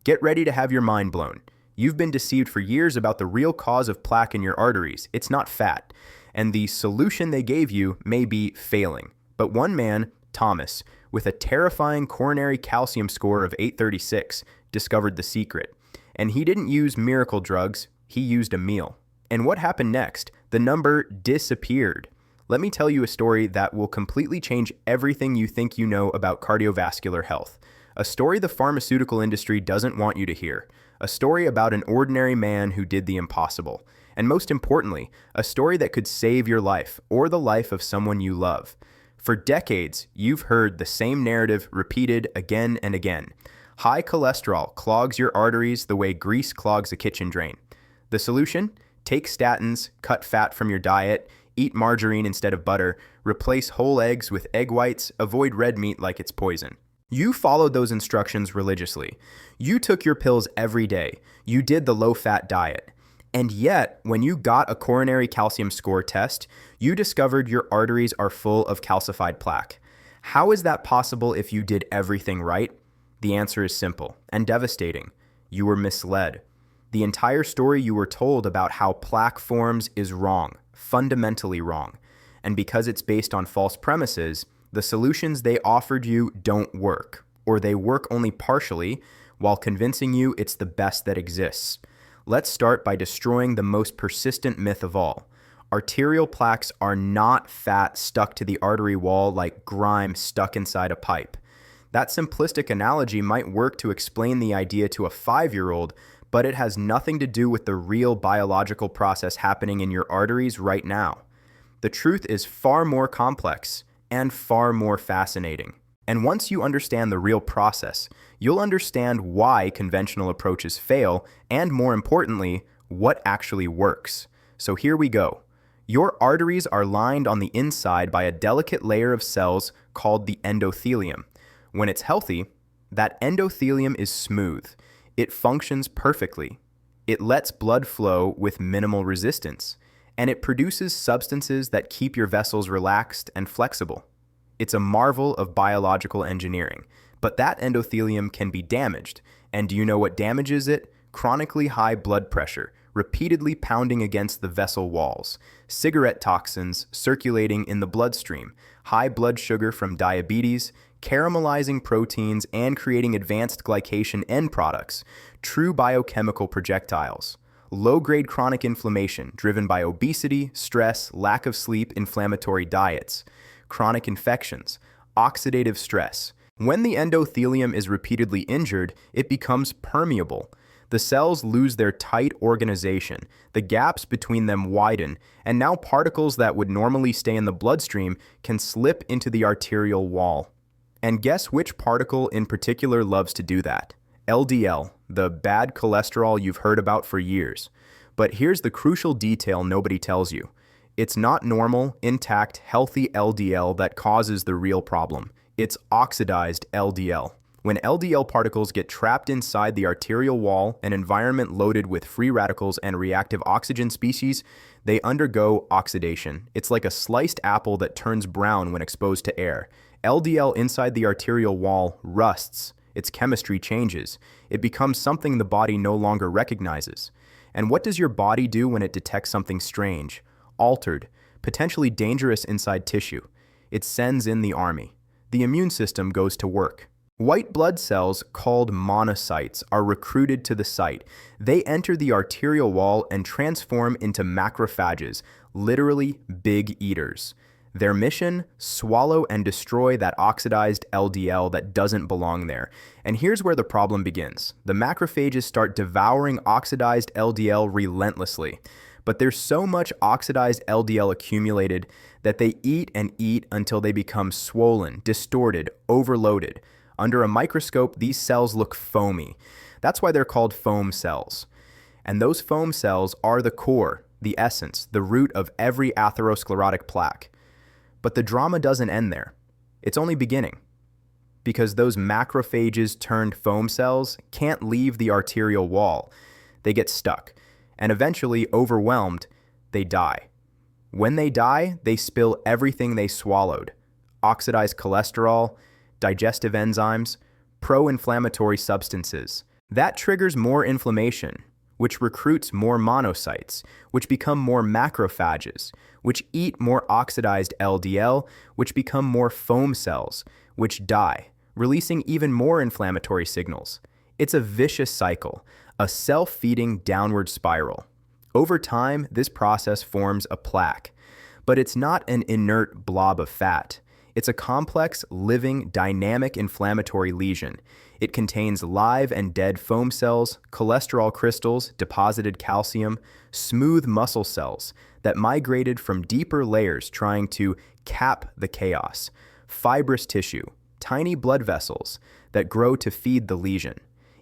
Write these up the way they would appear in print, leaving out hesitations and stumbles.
Get ready to have your mind blown. You've been deceived for years about the real cause of plaque in your arteries. It's not fat. And the solution they gave you may be failing. But one man, Thomas, with a terrifying coronary calcium score of 836, discovered the secret. And he didn't use miracle drugs, he used a meal. And what happened next? The number disappeared. Let me tell you a story that will completely change everything you think you know about cardiovascular health. A story the pharmaceutical industry doesn't want you to hear. A story about an ordinary man who did the impossible. And most importantly, a story that could save your life or the life of someone you love. For decades, you've heard the same narrative repeated again and again. High cholesterol clogs your arteries the way grease clogs a kitchen drain. The solution? Take statins, cut fat from your diet, eat margarine instead of butter, replace whole eggs with egg whites, avoid red meat like it's poison. You followed those instructions religiously. You took your pills every day. You did the low-fat diet. And yet, when you got a coronary calcium score test, you discovered your arteries are full of calcified plaque. How is that possible if you did everything right? The answer is simple and devastating. You were misled. The entire story you were told about how plaque forms is wrong, fundamentally wrong. And because it's based on false premises, the solutions they offered you don't work, or they work only partially while convincing you it's the best that exists. Let's start by destroying the most persistent myth of all. Arterial plaques are not fat stuck to the artery wall like grime stuck inside a pipe. That simplistic analogy might work to explain the idea to a 5-year-old, but it has nothing to do with the real biological process happening in your arteries right now. The truth is far more complex and far more fascinating. And once you understand the real process, you'll understand why conventional approaches fail, and more importantly, what actually works. So here we go. Your arteries are lined on the inside by a delicate layer of cells called the endothelium. When it's healthy, that endothelium is smooth. It functions perfectly. It lets blood flow with minimal resistance, and it produces substances that keep your vessels relaxed and flexible. It's a marvel of biological engineering, but that endothelium can be damaged. And do you know what damages it? Chronically high blood pressure, repeatedly pounding against the vessel walls, cigarette toxins circulating in the bloodstream, high blood sugar from diabetes, caramelizing proteins, and creating advanced glycation end products, true biochemical projectiles. Low-grade chronic inflammation driven by obesity, stress, lack of sleep, inflammatory diets, chronic infections, oxidative stress. When the endothelium is repeatedly injured, it becomes permeable. The cells lose their tight organization, the gaps between them widen, and now particles that would normally stay in the bloodstream can slip into the arterial wall. And guess which particle in particular loves to do that? LDL, the bad cholesterol you've heard about for years. But here's the crucial detail nobody tells you. It's not normal, intact, healthy LDL that causes the real problem. It's oxidized LDL. When LDL particles get trapped inside the arterial wall, an environment loaded with free radicals and reactive oxygen species, they undergo oxidation. It's like a sliced apple that turns brown when exposed to air. LDL inside the arterial wall rusts. Its chemistry changes. It becomes something the body no longer recognizes. And what does your body do when it detects something strange, altered, potentially dangerous inside tissue? It sends in the army. The immune system goes to work. White blood cells, called monocytes, are recruited to the site. They enter the arterial wall and transform into macrophages, literally big eaters. Their mission? Swallow and destroy that oxidized LDL that doesn't belong there. And here's where the problem begins. The macrophages start devouring oxidized LDL relentlessly. But there's so much oxidized LDL accumulated that they eat and eat until they become swollen, distorted, overloaded. Under a microscope, these cells look foamy. That's why they're called foam cells. And those foam cells are the core, the essence, the root of every atherosclerotic plaque. But the drama doesn't end there. It's only beginning. Because those macrophages turned foam cells can't leave the arterial wall. They get stuck. And eventually, overwhelmed, they die. When they die, they spill everything they swallowed. Oxidized cholesterol, digestive enzymes, pro-inflammatory substances. That triggers more inflammation, which recruits more monocytes, which become more macrophages, which eat more oxidized LDL, which become more foam cells, which die, releasing even more inflammatory signals. It's a vicious cycle, a self-feeding downward spiral. Over time, this process forms a plaque, but it's not an inert blob of fat. It's a complex, living, dynamic inflammatory lesion. It contains live and dead foam cells, cholesterol crystals, deposited calcium, smooth muscle cells that migrated from deeper layers trying to cap the chaos, fibrous tissue, tiny blood vessels that grow to feed the lesion.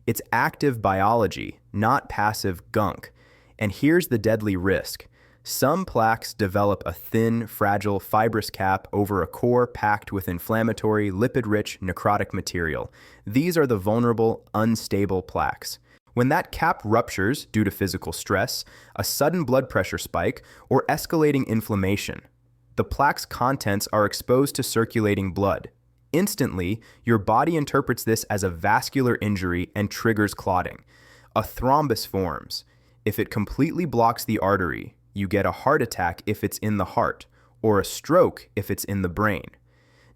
It's active biology, not passive gunk. And here's the deadly risk. Some plaques develop a thin, fragile, fibrous cap over a core packed with inflammatory, lipid-rich, necrotic material. These are the vulnerable, unstable plaques. When that cap ruptures due to physical stress, a sudden blood pressure spike, or escalating inflammation, the plaque's contents are exposed to circulating blood. Instantly, your body interprets this as a vascular injury and triggers clotting. A thrombus forms. If it completely blocks the artery, you get a heart attack if it's in the heart, or a stroke if it's in the brain.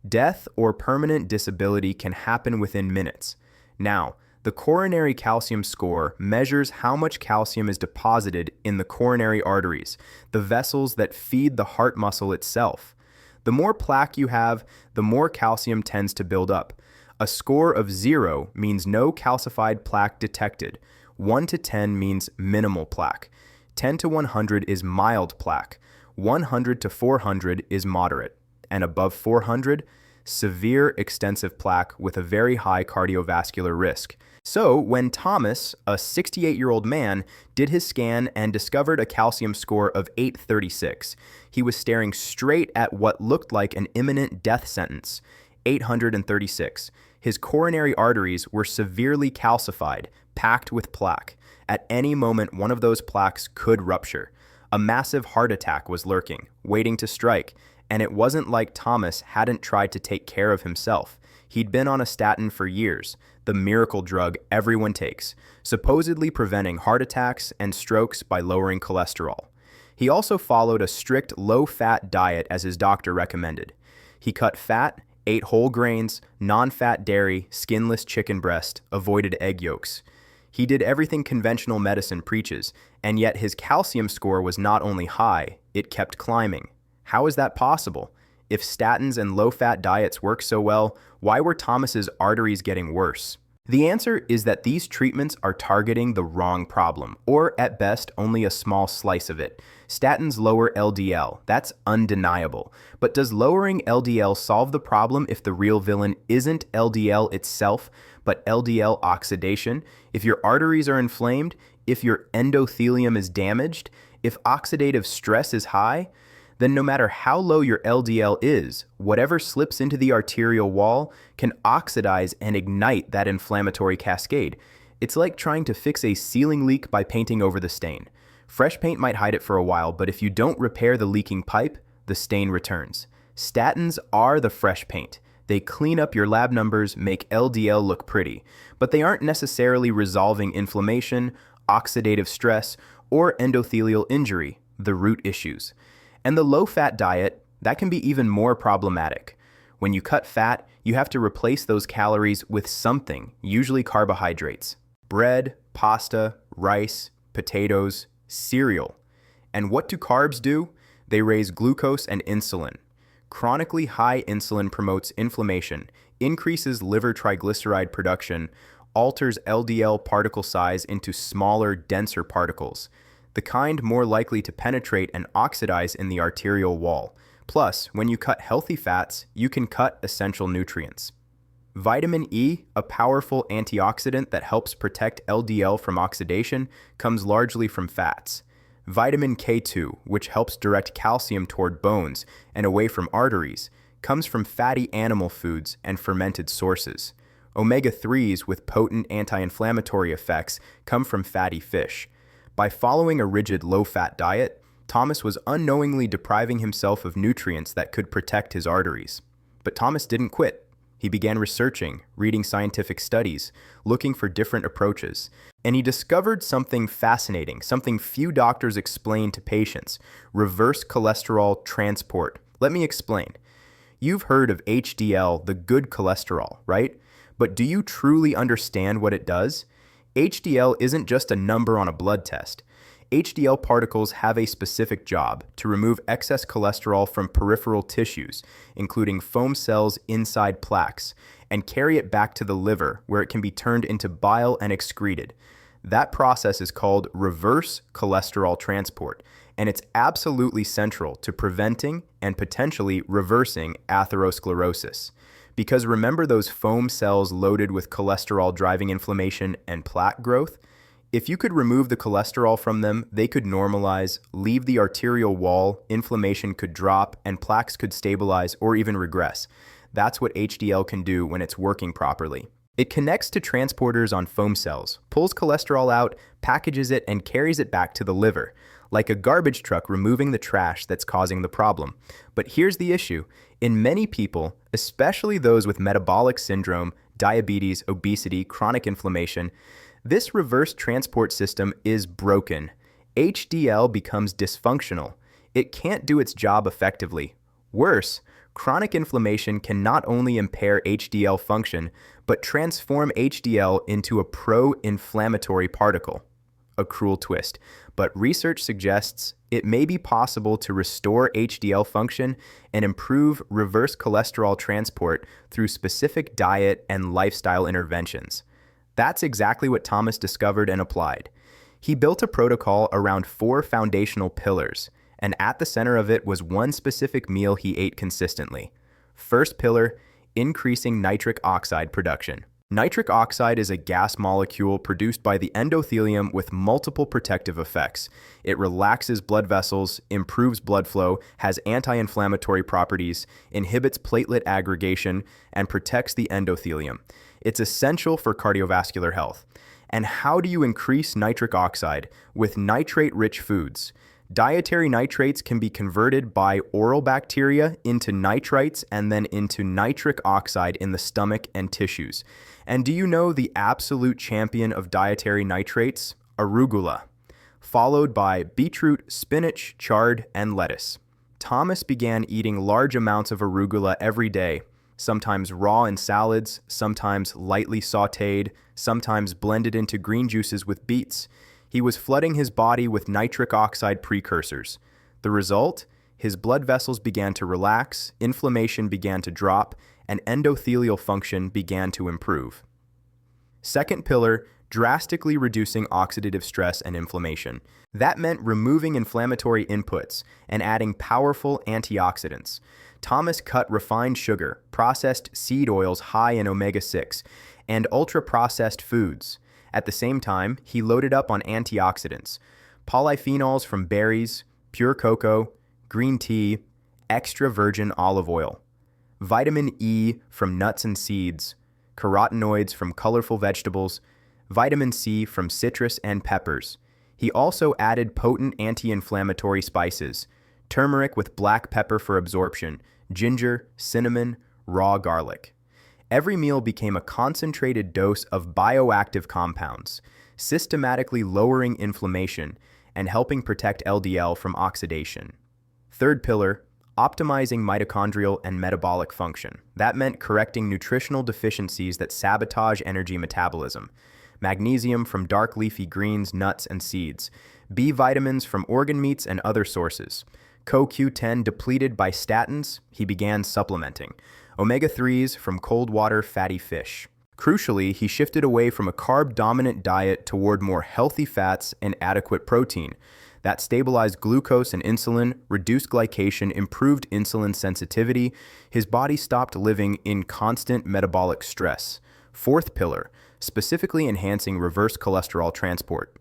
Death or permanent disability can happen within minutes. Now, the coronary calcium score measures how much calcium is deposited in the coronary arteries, the vessels that feed the heart muscle itself. The more plaque you have, the more calcium tends to build up. A score of 0 means no calcified plaque detected. 1 to 10 means minimal plaque. 10 to 100 is mild plaque. 100 to 400 is moderate. And above 400, severe extensive plaque with a very high cardiovascular risk. So when Thomas, a 68-year-old man, did his scan and discovered a calcium score of 836, he was staring straight at what looked like an imminent death sentence, 836. His coronary arteries were severely calcified, packed with plaque. At any moment, one of those plaques could rupture. A massive heart attack was lurking, waiting to strike, and it wasn't like Thomas hadn't tried to take care of himself. He'd been on a statin for years, the miracle drug everyone takes, supposedly preventing heart attacks and strokes by lowering cholesterol. He also followed a strict low-fat diet as his doctor recommended. He cut fat, ate whole grains, non-fat dairy, skinless chicken breast, avoided egg yolks. He did everything conventional medicine preaches, and yet his calcium score was not only high, it kept climbing. How is that possible? If statins and low-fat diets work so well, why were Thomas's arteries getting worse? The answer is that these treatments are targeting the wrong problem, or at best, only a small slice of it. Statins lower LDL, that's undeniable. But does lowering LDL solve the problem if the real villain isn't LDL itself, but LDL oxidation? If your arteries are inflamed, if your endothelium is damaged, if oxidative stress is high, then no matter how low your LDL is, whatever slips into the arterial wall can oxidize and ignite that inflammatory cascade. It's like trying to fix a ceiling leak by painting over the stain. Fresh paint might hide it for a while, but if you don't repair the leaking pipe, the stain returns. Statins are the fresh paint. They clean up your lab numbers, make LDL look pretty, but they aren't necessarily resolving inflammation, oxidative stress, or endothelial injury, the root issues. And the low-fat diet, that can be even more problematic. When you cut fat, you have to replace those calories with something, usually carbohydrates. Bread, pasta, rice, potatoes, cereal. And what do carbs do? They raise glucose and insulin. Chronically high insulin promotes inflammation, increases liver triglyceride production, alters LDL particle size into smaller, denser particles, the kind more likely to penetrate and oxidize in the arterial wall. Plus, when you cut healthy fats, you can cut essential nutrients. Vitamin E, a powerful antioxidant that helps protect LDL from oxidation, comes largely from fats. Vitamin K2, which helps direct calcium toward bones and away from arteries, comes from fatty animal foods and fermented sources. Omega-3s with potent anti-inflammatory effects come from fatty fish. By following a rigid low-fat diet, Thomas was unknowingly depriving himself of nutrients that could protect his arteries. But Thomas didn't quit. He began researching, reading scientific studies, looking for different approaches. And he discovered something fascinating, something few doctors explain to patients: reverse cholesterol transport. Let me explain. You've heard of HDL, the good cholesterol, right? But do you truly understand what it does? HDL isn't just a number on a blood test. HDL particles have a specific job: to remove excess cholesterol from peripheral tissues, including foam cells inside plaques, and carry it back to the liver, where it can be turned into bile and excreted. That process is called reverse cholesterol transport, and it's absolutely central to preventing and potentially reversing atherosclerosis. Because remember those foam cells loaded with cholesterol driving inflammation and plaque growth? If you could remove the cholesterol from them, they could normalize, leave the arterial wall, inflammation could drop, and plaques could stabilize or even regress. That's what HDL can do when it's working properly. It connects to transporters on foam cells, pulls cholesterol out, packages it, and carries it back to the liver, like a garbage truck removing the trash that's causing the problem. But here's the issue. In many people, especially those with metabolic syndrome, diabetes, obesity, chronic inflammation, this reverse transport system is broken. HDL becomes dysfunctional. It can't do its job effectively. Worse, chronic inflammation can not only impair HDL function, but transform HDL into a pro-inflammatory particle. A cruel twist, but research suggests it may be possible to restore HDL function and improve reverse cholesterol transport through specific diet and lifestyle interventions. That's exactly what Thomas discovered and applied. He built a protocol around 4 foundational pillars, and at the center of it was one specific meal he ate consistently. First pillar, increasing nitric oxide production. Nitric oxide is a gas molecule produced by the endothelium with multiple protective effects. It relaxes blood vessels, improves blood flow, has anti-inflammatory properties, inhibits platelet aggregation, and protects the endothelium. It's essential for cardiovascular health. And how do you increase nitric oxide? With nitrate-rich foods. Dietary nitrates can be converted by oral bacteria into nitrites and then into nitric oxide in the stomach and tissues. And do you know the absolute champion of dietary nitrates? Arugula, followed by beetroot, spinach, chard, and lettuce. Thomas began eating large amounts of arugula every day, sometimes raw in salads, sometimes lightly sautéed, sometimes blended into green juices with beets. He was flooding his body with nitric oxide precursors. The result? His blood vessels began to relax, inflammation began to drop, and endothelial function began to improve. Second pillar, drastically reducing oxidative stress and inflammation. That meant removing inflammatory inputs and adding powerful antioxidants. Thomas cut refined sugar, processed seed oils high in omega-6, and ultra-processed foods. At the same time, he loaded up on antioxidants, polyphenols from berries, pure cocoa, green tea, extra virgin olive oil, vitamin E from nuts and seeds, carotenoids from colorful vegetables, vitamin C from citrus and peppers. He also added potent anti-inflammatory spices, turmeric with black pepper for absorption, ginger, cinnamon, raw garlic. Every meal became a concentrated dose of bioactive compounds, systematically lowering inflammation and helping protect LDL from oxidation. Third pillar, optimizing mitochondrial and metabolic function. That meant correcting nutritional deficiencies that sabotage energy metabolism. Magnesium from dark leafy greens, nuts, and seeds. B vitamins from organ meats and other sources. CoQ10 depleted by statins, he began supplementing. Omega-3s from cold water fatty fish. Crucially, he shifted away from a carb-dominant diet toward more healthy fats and adequate protein. That stabilized glucose and insulin, reduced glycation, improved insulin sensitivity. His body stopped living in constant metabolic stress. Fourth pillar, specifically enhancing reverse cholesterol transport.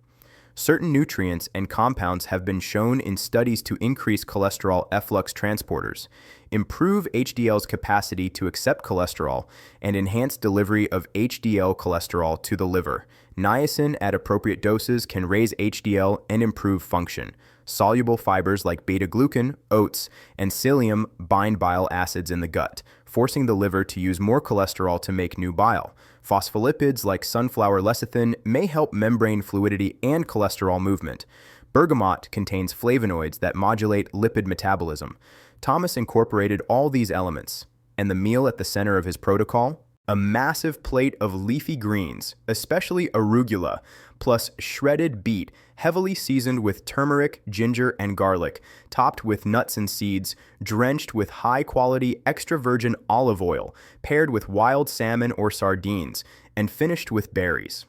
Certain nutrients and compounds have been shown in studies to increase cholesterol efflux transporters. improve HDL's capacity to accept cholesterol, and enhance delivery of HDL cholesterol to the liver. Niacin at appropriate doses can raise HDL and improve function. Soluble fibers like beta-glucan, oats, and psyllium bind bile acids in the gut, forcing the liver to use more cholesterol to make new bile. Phospholipids like sunflower lecithin may help membrane fluidity and cholesterol movement. Bergamot contains flavonoids that modulate lipid metabolism. Thomas incorporated all these elements, and the meal at the center of his protocol? A massive plate of leafy greens, especially arugula, plus shredded beet, heavily seasoned with turmeric, ginger, and garlic, topped with nuts and seeds, drenched with high-quality extra virgin olive oil, paired with wild salmon or sardines, and finished with berries.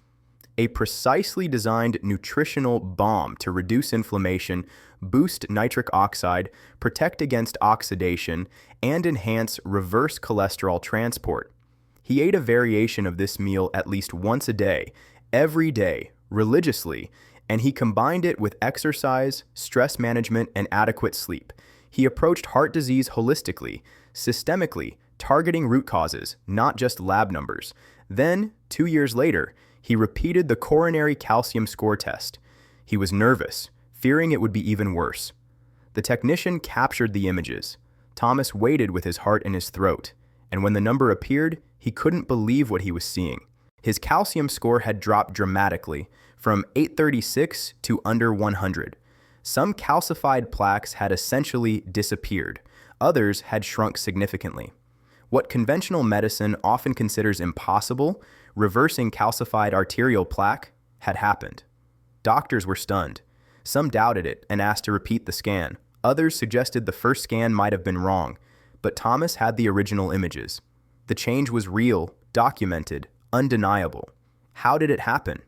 A precisely designed nutritional bomb to reduce inflammation, boost nitric oxide, protect against oxidation, and enhance reverse cholesterol transport. He ate a variation of this meal at least once a day, every day, religiously, and he combined it with exercise, stress management, and adequate sleep. He approached heart disease holistically, systemically, targeting root causes, not just lab numbers. Then, 2 years later, he repeated the coronary calcium score test. He was nervous, fearing it would be even worse. The technician captured the images. Thomas waited with his heart in his throat, and when the number appeared, he couldn't believe what he was seeing. His calcium score had dropped dramatically, from 836 to under 100. Some calcified plaques had essentially disappeared. Others had shrunk significantly. What conventional medicine often considers impossible, reversing calcified arterial plaque, had happened. Doctors were stunned. Some doubted it and asked to repeat the scan. Others suggested the first scan might have been wrong, but Thomas had the original images. The change was real, documented, undeniable. How did it happen?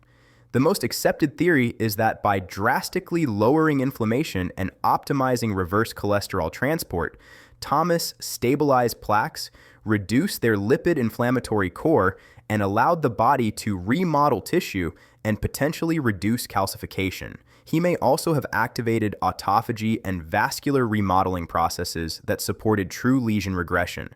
The most accepted theory is that by drastically lowering inflammation and optimizing reverse cholesterol transport, Thomas stabilized plaques, reduced their lipid inflammatory core, and allowed the body to remodel tissue and potentially reduce calcification. He may also have activated autophagy and vascular remodeling processes that supported true lesion regression.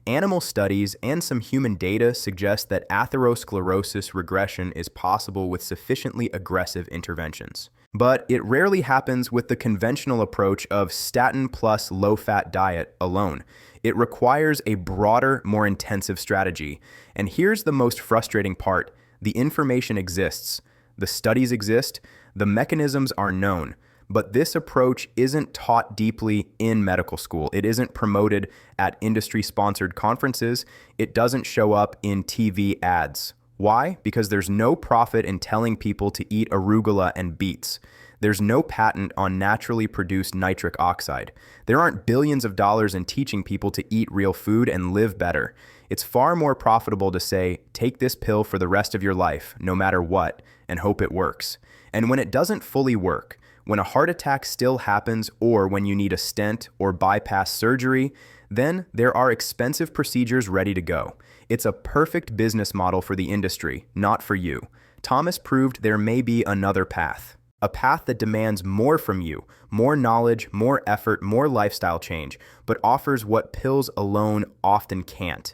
Animal studies and some human data suggest that atherosclerosis regression is possible with sufficiently aggressive interventions. But it rarely happens with the conventional approach of statin plus low-fat diet alone. It requires a broader, more intensive strategy. And here's the most frustrating part. The information exists. The studies exist. The mechanisms are known. But this approach isn't taught deeply in medical school. It isn't promoted at industry-sponsored conferences. It doesn't show up in TV ads. Why? Because there's no profit in telling people to eat arugula and beets. There's no patent on naturally produced nitric oxide. There aren't billions of dollars in teaching people to eat real food and live better. It's far more profitable to say, take this pill for the rest of your life, no matter what, and hope it works. And when it doesn't fully work, when a heart attack still happens, or when you need a stent or bypass surgery, then there are expensive procedures ready to go. It's a perfect business model for the industry, not for you. Thomas proved there may be another path. A path that demands more from you, more knowledge, more effort, more lifestyle change, but offers what pills alone often can't.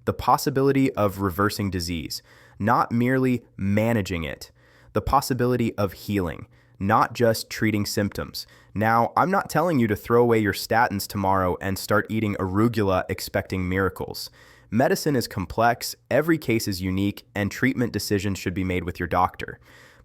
The possibility of reversing disease, not merely managing it. The possibility of healing, not just treating symptoms. Now, I'm not telling you to throw away your statins tomorrow and start eating arugula expecting miracles. Medicine is complex, every case is unique, and treatment decisions should be made with your doctor.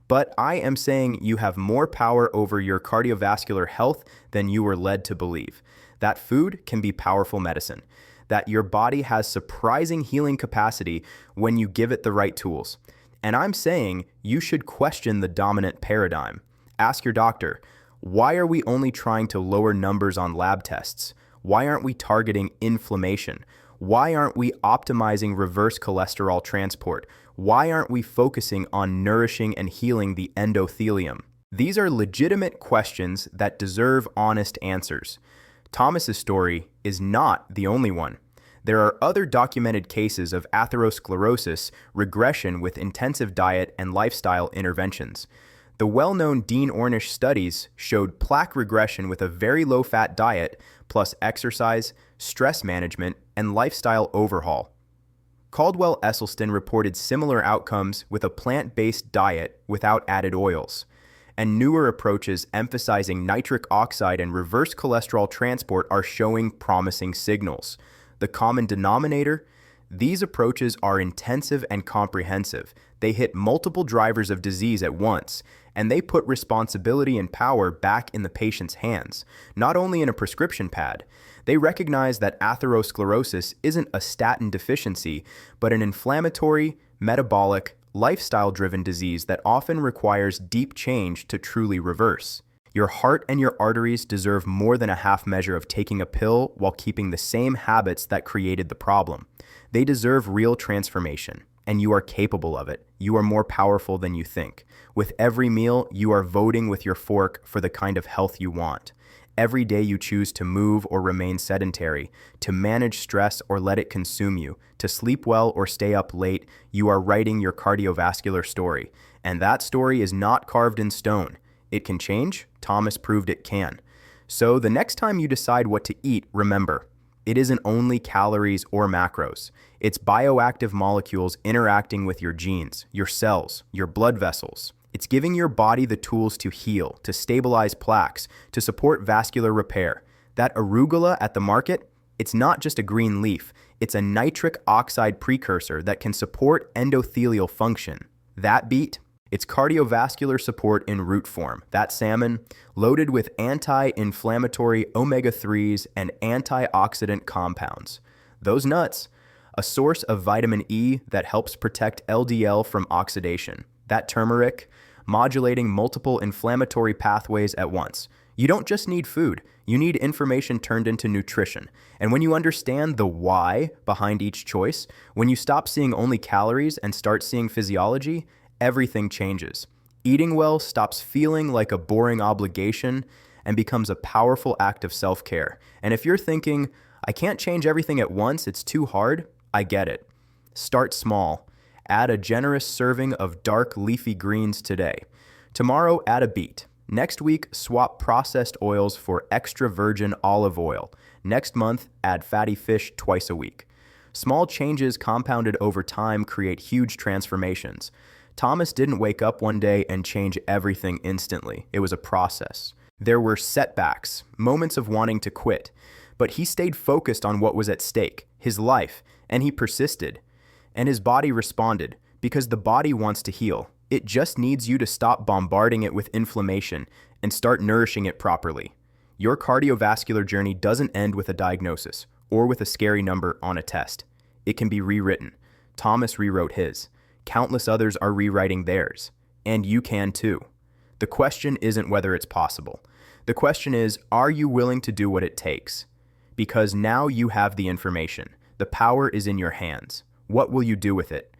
But I am saying you have more power over your cardiovascular health than you were led to believe. That food can be powerful medicine. That your body has surprising healing capacity when you give it the right tools. And I'm saying you should question the dominant paradigm. Ask your doctor, why are we only trying to lower numbers on lab tests? Why aren't we targeting inflammation? Why aren't we optimizing reverse cholesterol transport? Why aren't we focusing on nourishing and healing the endothelium? These are legitimate questions that deserve honest answers. Thomas's story is not the only one. There are other documented cases of atherosclerosis regression with intensive diet and lifestyle interventions. The well-known Dean Ornish studies showed plaque regression with a very low-fat diet, plus exercise, stress management, and lifestyle overhaul. Caldwell-Esselstyn reported similar outcomes with a plant-based diet without added oils, and newer approaches emphasizing nitric oxide and reverse cholesterol transport are showing promising signals. The common denominator? These approaches are intensive and comprehensive. They hit multiple drivers of disease at once, and they put responsibility and power back in the patient's hands, not only in a prescription pad. They recognize that atherosclerosis isn't a statin deficiency, but an inflammatory, metabolic, lifestyle-driven disease that often requires deep change to truly reverse. Your heart and your arteries deserve more than a half measure of taking a pill while keeping the same habits that created the problem. They deserve real transformation, and you are capable of it. You are more powerful than you think. With every meal, you are voting with your fork for the kind of health you want. Every day you choose to move or remain sedentary, to manage stress or let it consume you, to sleep well or stay up late, you are writing your cardiovascular story. And that story is not carved in stone. It can change. Thomas proved it can. So the next time you decide what to eat, remember, it isn't only calories or macros. It's bioactive molecules interacting with your genes, your cells, your blood vessels. It's giving your body the tools to heal, to stabilize plaques, to support vascular repair. That arugula at the market, it's not just a green leaf. It's a nitric oxide precursor that can support endothelial function. That beet, it's cardiovascular support in root form. That salmon, loaded with anti-inflammatory omega-3s and antioxidant compounds. Those nuts, a source of vitamin E that helps protect LDL from oxidation. That turmeric, modulating multiple inflammatory pathways at once. You don't just need food, you need information turned into nutrition. And when you understand the why behind each choice, when you stop seeing only calories and start seeing physiology, everything changes. Eating well stops feeling like a boring obligation and becomes a powerful act of self-care. And if you're thinking, I can't change everything at once, it's too hard, I get it. Start small. Add a generous serving of dark leafy greens today. Tomorrow, add a beet. Next week, swap processed oils for extra virgin olive oil. Next month, add fatty fish twice a week. Small changes compounded over time create huge transformations. Thomas didn't wake up one day and change everything instantly. It was a process. There were setbacks, moments of wanting to quit, but he stayed focused on what was at stake, his life, and he persisted. And his body responded, because the body wants to heal. It just needs you to stop bombarding it with inflammation and start nourishing it properly. Your cardiovascular journey doesn't end with a diagnosis or with a scary number on a test. It can be rewritten. Thomas rewrote his. Countless others are rewriting theirs. And you can too. The question isn't whether it's possible. The question is, are you willing to do what it takes? Because now you have the information. The power is in your hands. What will you do with it?